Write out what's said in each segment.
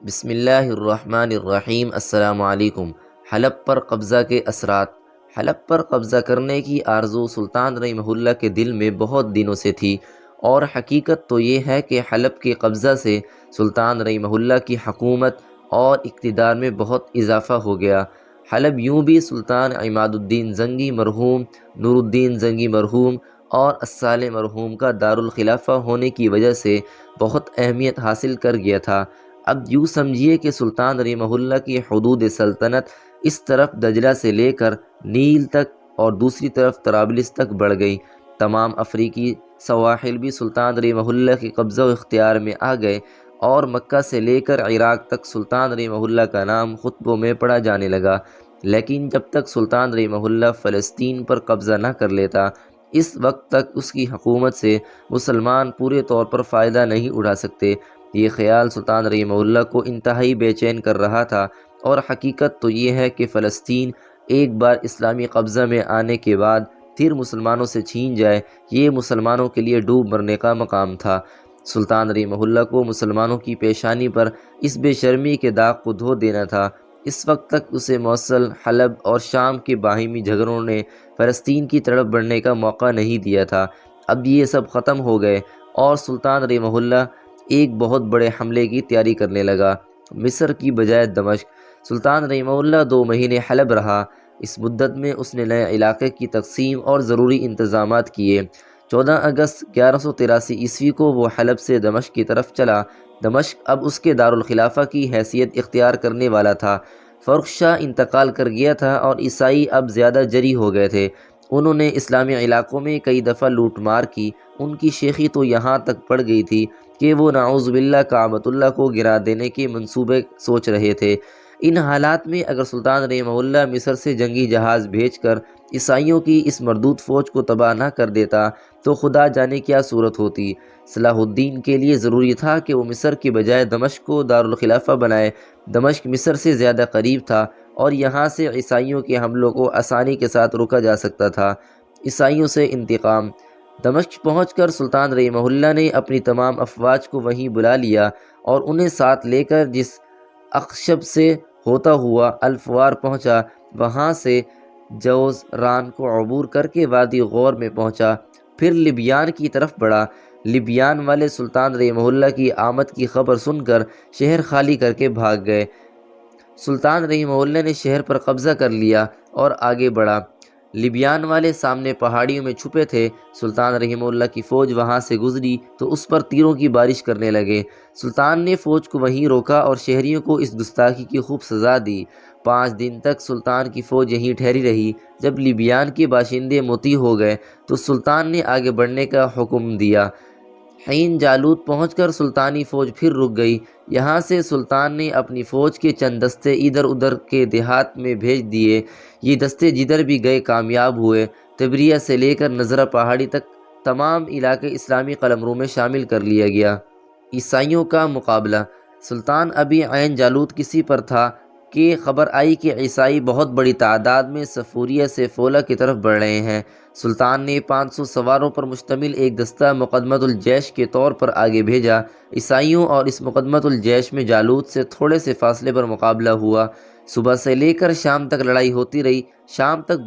بسم اللہ الرحمن الرحیم۔ السلام علیکم۔ حلب پر قبضہ کے اثرات۔ حلب پر قبضہ کرنے کی آرزو سلطان رحمہ اللہ کے دل میں بہت دنوں سے تھی، اور حقیقت تو یہ ہے کہ حلب کے قبضہ سے سلطان رحمہ اللہ کی حکومت اور اقتدار میں بہت اضافہ ہو گیا۔ حلب یوں بھی سلطان عماد الدین زنگی مرحوم، نور الدین زنگی مرحوم اور الصالح مرحوم کا دارالخلافہ ہونے کی وجہ سے بہت اہمیت حاصل کر گیا تھا۔ اب یوں سمجھیے کہ سلطان رحمہ اللہ کی حدود سلطنت اس طرف دجلہ سے لے کر نیل تک اور دوسری طرف طرابلس تک بڑھ گئی۔ تمام افریقی سواحل بھی سلطان رحمہ اللہ کے قبضہ و اختیار میں آ گئے، اور مکہ سے لے کر عراق تک سلطان رحمہ اللہ کا نام خطبوں میں پڑھا جانے لگا۔ لیکن جب تک سلطان رحمہ اللہ فلسطین پر قبضہ نہ کر لیتا، اس وقت تک اس کی حکومت سے مسلمان پورے طور پر فائدہ نہیں اٹھا سکتے۔ یہ خیال سلطان رحمہ اللہ کو انتہائی بے چین کر رہا تھا، اور حقیقت تو یہ ہے کہ فلسطین ایک بار اسلامی قبضہ میں آنے کے بعد پھر مسلمانوں سے چھین جائے، یہ مسلمانوں کے لیے ڈوب مرنے کا مقام تھا۔ سلطان رحمہ اللہ کو مسلمانوں کی پیشانی پر اس بے شرمی کے داغ کو دھو دینا تھا۔ اس وقت تک اسے موصل، حلب اور شام کے باہمی جھگڑوں نے فلسطین کی طرف بڑھنے کا موقع نہیں دیا تھا۔ اب یہ سب ختم ہو گئے، اور سلطان رحمہ اللہ ایک بہت بڑے حملے کی تیاری کرنے لگا، مصر کی بجائے دمشق۔ سلطان رحمہ اللہ 2 مہینے حلب رہا۔ اس مدت میں اس نے نئے علاقے کی تقسیم اور ضروری انتظامات کیے۔ 14 اگست 1183 عیسوی کو وہ حلب سے دمشق کی طرف چلا۔ دمشق اب اس کے دارالخلافہ کی حیثیت اختیار کرنے والا تھا۔ فرخ شاہ انتقال کر گیا تھا، اور عیسائی اب زیادہ جری ہو گئے تھے۔ انہوں نے اسلامی علاقوں میں کئی دفعہ لوٹ مار کی۔ ان کی شیخی تو یہاں تک پڑ گئی تھی کہ وہ نعوذ باللہ کعبۃ اللہ کو گرا دینے کے منصوبے سوچ رہے تھے۔ ان حالات میں اگر سلطان رحمہ اللہ مصر سے جنگی جہاز بھیج کر عیسائیوں کی اس مردود فوج کو تباہ نہ کر دیتا تو خدا جانے کیا صورت ہوتی۔ صلاح الدین کے لیے ضروری تھا کہ وہ مصر کی بجائے دمشق کو دارالخلافہ بنائے۔ دمشق مصر سے زیادہ قریب تھا، اور یہاں سے عیسائیوں کے حملوں کو آسانی کے ساتھ روکا جا سکتا تھا۔ عیسائیوں سے انتقام۔ دمشق پہنچ کر سلطان رحمہ اللہ نے اپنی تمام افواج کو وہیں بلا لیا، اور انہیں ساتھ لے کر جس اخشب سے ہوتا ہوا الفوار پہنچا، وہاں سے جوز ران کو عبور کر کے وادی غور میں پہنچا، پھر لیبیان کی طرف بڑھا۔ لیبیان والے سلطان رحمہ اللہ کی آمد کی خبر سن کر شہر خالی کر کے بھاگ گئے۔ سلطان رحمہ اللہ نے شہر پر قبضہ کر لیا اور آگے بڑھا۔ لیبیان والے سامنے پہاڑیوں میں چھپے تھے۔ سلطان رحمہ اللہ کی فوج وہاں سے گزری تو اس پر تیروں کی بارش کرنے لگے۔ سلطان نے فوج کو وہیں روکا اور شہریوں کو اس گستاخی کی خوب سزا دی۔ 5 دن تک سلطان کی فوج یہیں ٹھہری رہی۔ جب لیبیان کے باشندے مطیع ہو گئے تو سلطان نے آگے بڑھنے کا حکم دیا۔ حین جالوت پہنچ کر سلطانی فوج پھر رک گئی۔ یہاں سے سلطان نے اپنی فوج کے چند دستے ادھر ادھر کے دیہات میں بھیج دیے۔ یہ دستے جدھر بھی گئے کامیاب ہوئے۔ تبریہ سے لے کر نظرہ پہاڑی تک تمام علاقے اسلامی قلمرو میں شامل کر لیا گیا۔ عیسائیوں کا مقابلہ۔ سلطان ابھی عین جالوت کسی پر تھا کہ خبر آئی کہ عیسائی بہت بڑی تعداد میں صفوریہ سے فولہ کی طرف بڑھ رہے ہیں۔ سلطان نے 500 سواروں پر مشتمل ایک دستہ مقدمۃ الجیش کے طور پر آگے بھیجا۔ عیسائیوں اور اس مقدمۃ الجیش میں جالوت سے تھوڑے سے فاصلے پر مقابلہ ہوا۔ صبح سے لے کر شام تک لڑائی ہوتی رہی۔ شام تک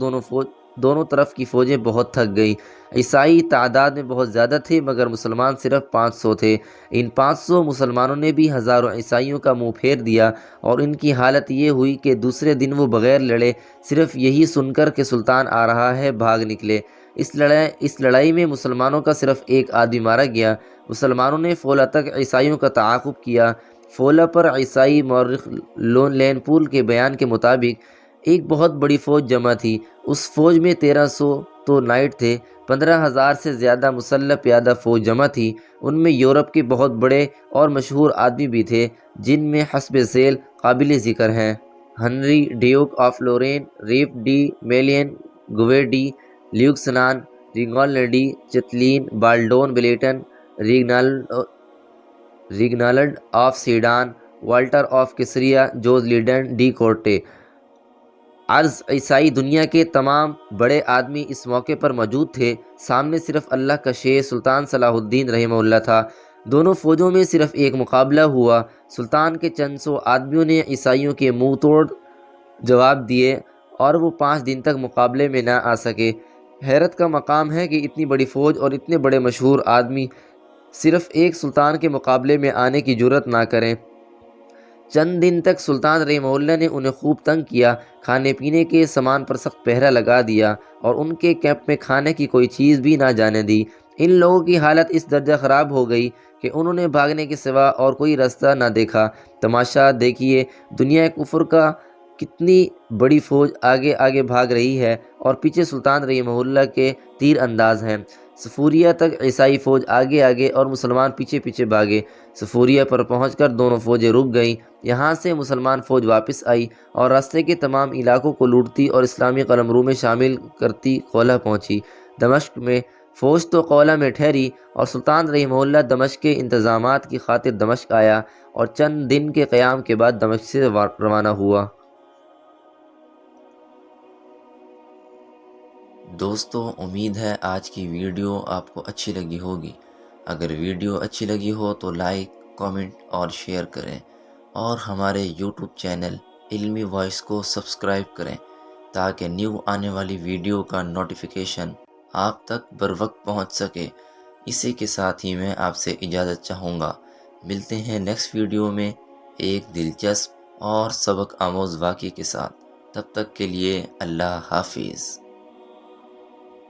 دونوں طرف کی فوجیں بہت تھک گئیں۔ عیسائی تعداد میں بہت زیادہ تھے، مگر مسلمان صرف 500 تھے۔ ان 500 مسلمانوں نے بھی ہزاروں عیسائیوں کا منہ پھیر دیا، اور ان کی حالت یہ ہوئی کہ دوسرے دن وہ بغیر لڑے، صرف یہی سن کر کہ سلطان آ رہا ہے، بھاگ نکلے۔ اس لڑائی میں مسلمانوں کا صرف ایک آدمی مارا گیا۔ مسلمانوں نے فولہ تک عیسائیوں کا تعاقب کیا۔ فولہ پر عیسائی مورخ لین پول کے بیان کے مطابق ایک بہت بڑی فوج جمع تھی۔ اس فوج میں 1300 تو نائٹ تھے، 15,000 سے زیادہ مسلح پیادہ فوج جمع تھی۔ ان میں یورپ کے بہت بڑے اور مشہور آدمی بھی تھے، جن میں حسب ذیل قابل ذکر ہیں: ہنری ڈیوک آف لورین، ریف ڈی میلین گویڈی، لیوکسنان، رینگالڈی چتلین، بالڈون بلیٹن، Reginald of Sidon, Walter of Caesarea, Joscelin de Courtenay. عرض عیسائی دنیا کے تمام بڑے آدمی اس موقع پر موجود تھے۔ سامنے صرف اللہ کا شیر سلطان صلاح الدین رحمہ اللہ تھا۔ دونوں فوجوں میں صرف ایک مقابلہ ہوا۔ سلطان کے چند سو آدمیوں نے عیسائیوں کے منہ توڑ جواب دیے اور وہ 5 دن تک مقابلے میں نہ آ سکے۔ حیرت کا مقام ہے کہ اتنی بڑی فوج اور اتنے بڑے مشہور آدمی صرف ایک سلطان کے مقابلے میں آنے کی جرت نہ کریں۔ چند دن تک سلطان رحمہ اللہ نے انہیں خوب تنگ کیا، کھانے پینے کے سامان پر سخت پہرا لگا دیا اور ان کے کیمپ میں کھانے کی کوئی چیز بھی نہ جانے دی۔ ان لوگوں کی حالت اس درجہ خراب ہو گئی کہ انہوں نے بھاگنے کے سوا اور کوئی راستہ نہ دیکھا۔ تماشا دیکھیے، دنیا کفر کا کتنی بڑی فوج آگے آگے بھاگ رہی ہے اور پیچھے سلطان رحمہ اللہ کے تیر انداز ہیں۔ صفوریہ تک عیسائی فوج آگے آگے اور مسلمان پیچھے پیچھے بھاگے۔ صفوریہ پر پہنچ کر دونوں فوجیں رک گئیں۔ یہاں سے مسلمان فوج واپس آئی اور راستے کے تمام علاقوں کو لوٹتی اور اسلامی قلمرو میں شامل کرتی قولہ پہنچی۔ دمشق میں فوج تو قولہ میں ٹھہری اور سلطان رحمہ اللہ دمشق کے انتظامات کی خاطر دمشق آیا اور چند دن کے قیام کے بعد دمشق سے روانہ ہوا۔ دوستو، امید ہے آج کی ویڈیو آپ کو اچھی لگی ہوگی۔ اگر ویڈیو اچھی لگی ہو تو لائک، کامنٹ اور شیئر کریں اور ہمارے یوٹیوب چینل علمی وائس کو سبسکرائب کریں تاکہ نیو آنے والی ویڈیو کا نوٹیفیکیشن آپ تک بر وقت پہنچ سکے۔ اسی کے ساتھ ہی میں آپ سے اجازت چاہوں گا۔ ملتے ہیں نیکسٹ ویڈیو میں ایک دلچسپ اور سبق آموز واقعے کے ساتھ۔ تب تک کے لیے اللہ حافظ۔